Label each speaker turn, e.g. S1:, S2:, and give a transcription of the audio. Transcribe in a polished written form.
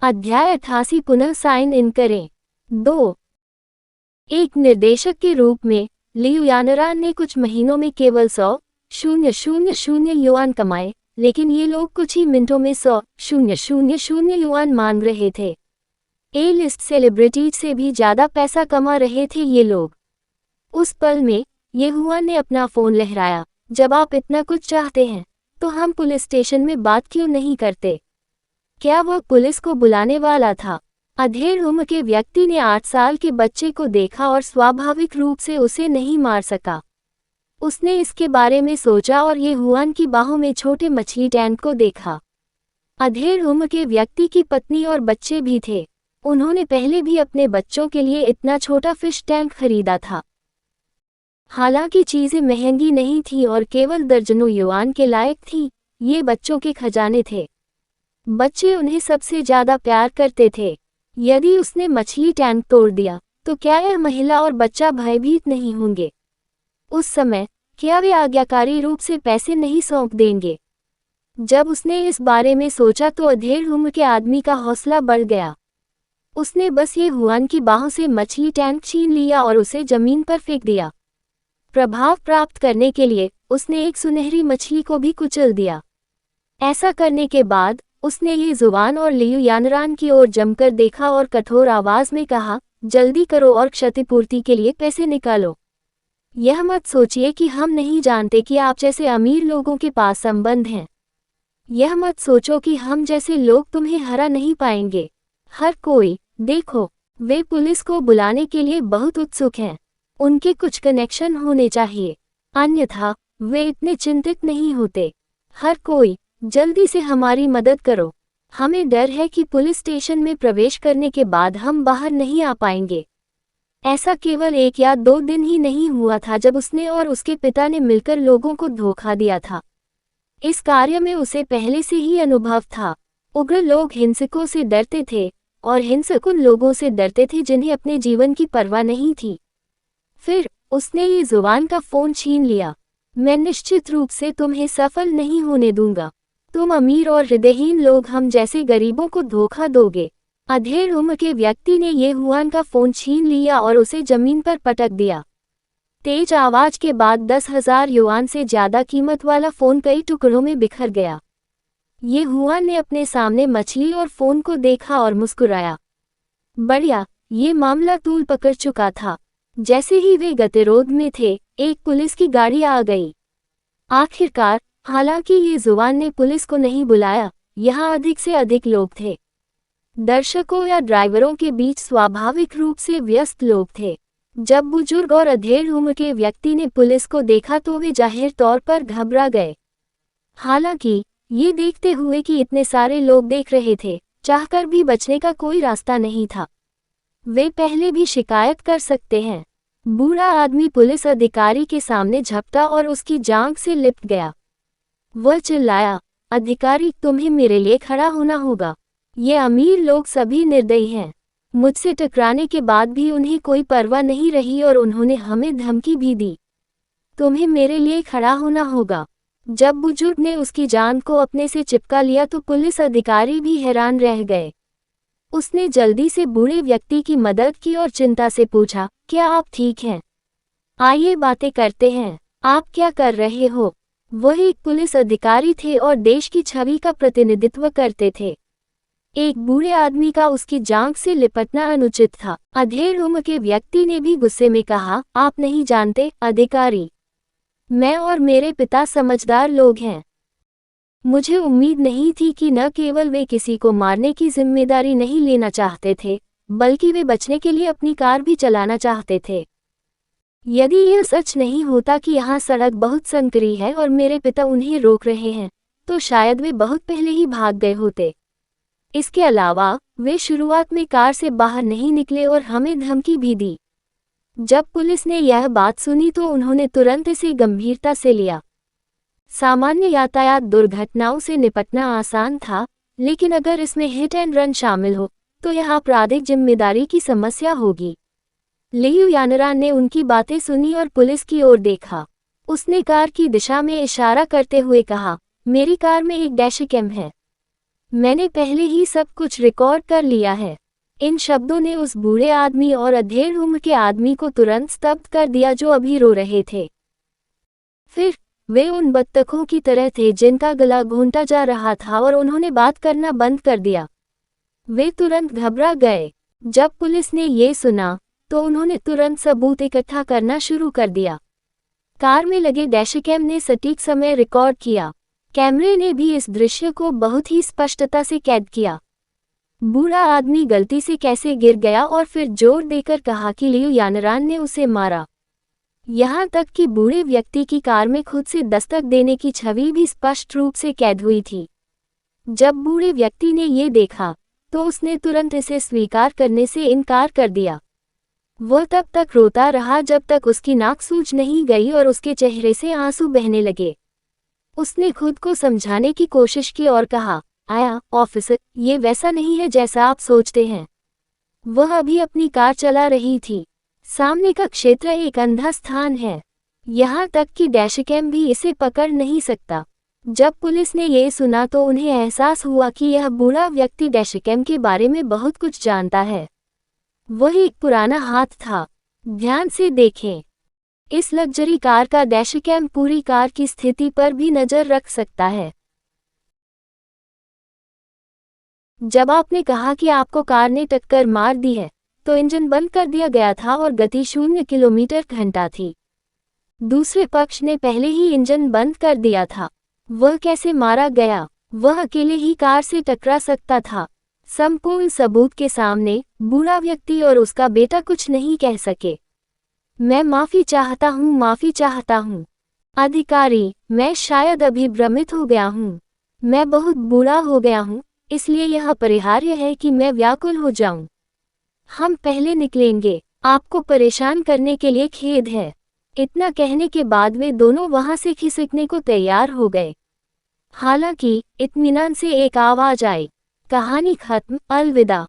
S1: अध्याय 88 पुनः sign in करें। 2। एक निर्देशक के रूप में लियू यानरान ने कुछ महीनों में केवल 100,000 युआन कमाए, लेकिन ये लोग कुछ ही मिनटों में 100,000 युआन मांग रहे थे। ए लिस्ट सेलिब्रिटीज से भी ज़्यादा पैसा कमा रहे थे ये लोग। उस पल में ये हुआन ने अपना फ़ोन लहराया। जब आप इतना कुछ चाहते हैं तो हम पुलिस स्टेशन में बात क्यों नहीं करते? क्या वह पुलिस को बुलाने वाला था? अधेड़ उम्र के व्यक्ति ने 8 साल के बच्चे को देखा और स्वाभाविक रूप से उसे नहीं मार सका। उसने इसके बारे में सोचा और ये हुआन की बाहों में छोटे मछली टैंक को देखा। अधेड़ उम्र के व्यक्ति की पत्नी और बच्चे भी थे। उन्होंने पहले भी अपने बच्चों के लिए इतना छोटा फिश टैंक खरीदा था। हालांकि चीज़ें महंगी नहीं थी और केवल दर्जनों युआन के लायक थी, ये बच्चों के खजाने थे। बच्चे उन्हें सबसे ज़्यादा प्यार करते थे। यदि उसने मछली टैंक तोड़ दिया तो क्या यह महिला और बच्चा भयभीत नहीं होंगे? उस समय क्या वे आज्ञाकारी रूप से पैसे नहीं सौंप देंगे? जब उसने इस बारे में सोचा तो अधेड़ उम्र के आदमी का हौसला बढ़ गया। उसने बस ये हुआन की बाहों से मछली टैंक छीन लिया और उसे जमीन पर फेंक दिया। प्रभाव प्राप्त करने के लिए उसने एक सुनहरी मछली को भी कुचल दिया। ऐसा करने के बाद उसने ये जुबान और लियू यानरान की ओर जमकर देखा और कठोर आवाज में कहा, जल्दी करो और क्षतिपूर्ति के लिए पैसे निकालो। यह मत सोचिए कि हम नहीं जानते कि आप जैसे अमीर लोगों के पास संबंध हैं। यह मत सोचो कि हम जैसे लोग तुम्हें हरा नहीं पाएंगे। हर कोई, देखो, वे पुलिस को बुलाने के लिए बहुत उत्सुक हैं। उनके कुछ कनेक्शन होने चाहिए, अन्यथा वे इतने चिंतित नहीं होते। हर कोई, जल्दी से हमारी मदद करो। हमें डर है कि पुलिस स्टेशन में प्रवेश करने के बाद हम बाहर नहीं आ पाएंगे। ऐसा केवल 1 या 2 दिन ही नहीं हुआ था जब उसने और उसके पिता ने मिलकर लोगों को धोखा दिया था। इस कार्य में उसे पहले से ही अनुभव था। उग्र लोग हिंसकों से डरते थे और हिंसक उन लोगों से डरते थे जिन्हें अपने जीवन की परवाह नहीं थी। फिर उसने ये जुबान का फ़ोन छीन लिया। मैं निश्चित रूप से तुम्हें सफल नहीं होने दूंगा। तुम अमीर और हृदयहीन लोग हम जैसे गरीबों को धोखा दोगे। अधेड़ उम्र के व्यक्ति ने ये हुआन का फ़ोन छीन लिया और उसे जमीन पर पटक दिया। तेज आवाज के बाद 10,000 युआन से ज़्यादा कीमत वाला फ़ोन कई टुकड़ों में बिखर गया। ये हुआन ने अपने सामने मछली और फ़ोन को देखा और मुस्कुराया। बढ़िया, ये मामला तूल पकड़ चुका था। जैसे ही वे गतिरोध में थे, एक पुलिस की गाड़ी आ गई। आखिरकार, हालांकि ये जुबान ने पुलिस को नहीं बुलाया, यहाँ अधिक से अधिक लोग थे। दर्शकों या ड्राइवरों के बीच स्वाभाविक रूप से व्यस्त लोग थे। जब बुजुर्ग और अधेड़ उम्र के व्यक्ति ने पुलिस को देखा तो वे जाहिर तौर पर घबरा गए। हालांकि ये देखते हुए कि इतने सारे लोग देख रहे थे, चाहकर भी बचने का कोई रास्ता नहीं था। वे पहले भी शिकायत कर सकते हैं। बूढ़ा आदमी पुलिस अधिकारी के सामने झपटा और उसकी जांघ से लिपट गया। वह चिल्लाया, अधिकारी, तुम्हें मेरे लिए खड़ा होना होगा। ये अमीर लोग सभी निर्दयी हैं। मुझसे टकराने के बाद भी उन्हें कोई परवाह नहीं रही और उन्होंने हमें धमकी भी दी। तुम्हें मेरे लिए खड़ा होना होगा। जब बुजुर्ग ने उसकी जान को अपने से चिपका लिया तो पुलिस अधिकारी भी हैरान रह गए। उसने जल्दी से बूढ़े व्यक्ति की मदद की और चिंता से पूछा, क्या आप ठीक हैं? आइए बातें करते हैं। आप क्या कर रहे हो? वह एक पुलिस अधिकारी थे और देश की छवि का प्रतिनिधित्व करते थे। एक बूढ़े आदमी का उसकी जांघ से लिपटना अनुचित था। अधेड़ उम्र के व्यक्ति ने भी गुस्से में कहा, आप नहीं जानते, अधिकारी, मैं और मेरे पिता समझदार लोग हैं। मुझे उम्मीद नहीं थी कि न केवल वे किसी को मारने की जिम्मेदारी नहीं लेना चाहते थे, बल्कि वे बचने के लिए अपनी कार भी चलाना चाहते थे। यदि यह सच नहीं होता कि यहाँ सड़क बहुत संकरी है और मेरे पिता उन्हें रोक रहे हैं, तो शायद वे बहुत पहले ही भाग गए होते। इसके अलावा वे शुरुआत में कार से बाहर नहीं निकले और हमें धमकी भी दी। जब पुलिस ने यह बात सुनी तो उन्होंने तुरंत इसे गंभीरता से लिया। सामान्य यातायात दुर्घटनाओं से निपटना आसान था, लेकिन अगर इसमें हिट एंड रन शामिल हो तो यह आपराधिक जिम्मेदारी की समस्या होगी। लियू यानरान ने उनकी बातें सुनी और पुलिस की ओर देखा। उसने कार की दिशा में इशारा करते हुए कहा, मेरी कार में एक डैशकैम है। मैंने पहले ही सब कुछ रिकॉर्ड कर लिया है। इन शब्दों ने उस बूढ़े आदमी और अधेड़ उम्र के आदमी को तुरंत स्तब्ध कर दिया जो अभी रो रहे थे। फिर वे उन बत्तखों की तरह थे जिनका गला घूंटा जा रहा था और उन्होंने बात करना बंद कर दिया। वे तुरंत घबरा गए। जब पुलिस ने ये सुना तो उन्होंने तुरंत सबूत इकट्ठा करना शुरू कर दिया। कार में लगे डैशकैम ने सटीक समय रिकॉर्ड किया। कैमरे ने भी इस दृश्य को बहुत ही स्पष्टता से कैद किया। बूढ़ा आदमी गलती से कैसे गिर गया और फिर जोर देकर कहा कि लियू यानरान ने उसे मारा। यहाँ तक कि बूढ़े व्यक्ति की कार में खुद से दस्तक देने की छवि भी स्पष्ट रूप से कैद हुई थी। जब बूढ़े व्यक्ति ने ये देखा तो उसने तुरंत इसे स्वीकार करने से इनकार कर दिया। वह तब तक रोता रहा जब तक उसकी नाक सूज नहीं गई और उसके चेहरे से आंसू बहने लगे। उसने खुद को समझाने की कोशिश की और कहा, आया ऑफिसर, ये वैसा नहीं है जैसा आप सोचते हैं। वह अभी अपनी कार चला रही थी। सामने का क्षेत्र एक अंधा स्थान है। यहाँ तक कि डैशकैम भी इसे पकड़ नहीं सकता। जब पुलिस ने ये सुना तो उन्हें एहसास हुआ कि यह बूढ़ा व्यक्ति डैशकैम के बारे में बहुत कुछ जानता है। वह एक पुराना हाथ था। ध्यान से देखें। इस लग्जरी कार का डैशकैम पूरी कार की स्थिति पर भी नज़र रख सकता है। जब आपने कहा कि आपको कार ने टक्कर मार दी है, तो इंजन बंद कर दिया गया था और गति 0 किलोमीटर/घंटा थी। दूसरे पक्ष ने पहले ही इंजन बंद कर दिया था। वह कैसे मारा गया? वह अकेले ही कार से टकरा सकता था। संपूर्ण सबूत के सामने बूढ़ा व्यक्ति और उसका बेटा कुछ नहीं कह सके। मैं माफ़ी चाहता हूँ, माफ़ी चाहता हूँ। अधिकारी, मैं शायद अभी भ्रमित हो गया हूँ। मैं बहुत बूढ़ा हो गया हूँ, इसलिए यह अपरिहार्य है कि मैं व्याकुल हो जाऊं। हम पहले निकलेंगे। आपको परेशान करने के लिए खेद है। इतना कहने के बाद वे दोनों वहां से खिसकने को तैयार हो गए। हालांकि इत्मीनान से एक आवाज आई, कहानी खत्म, अलविदा।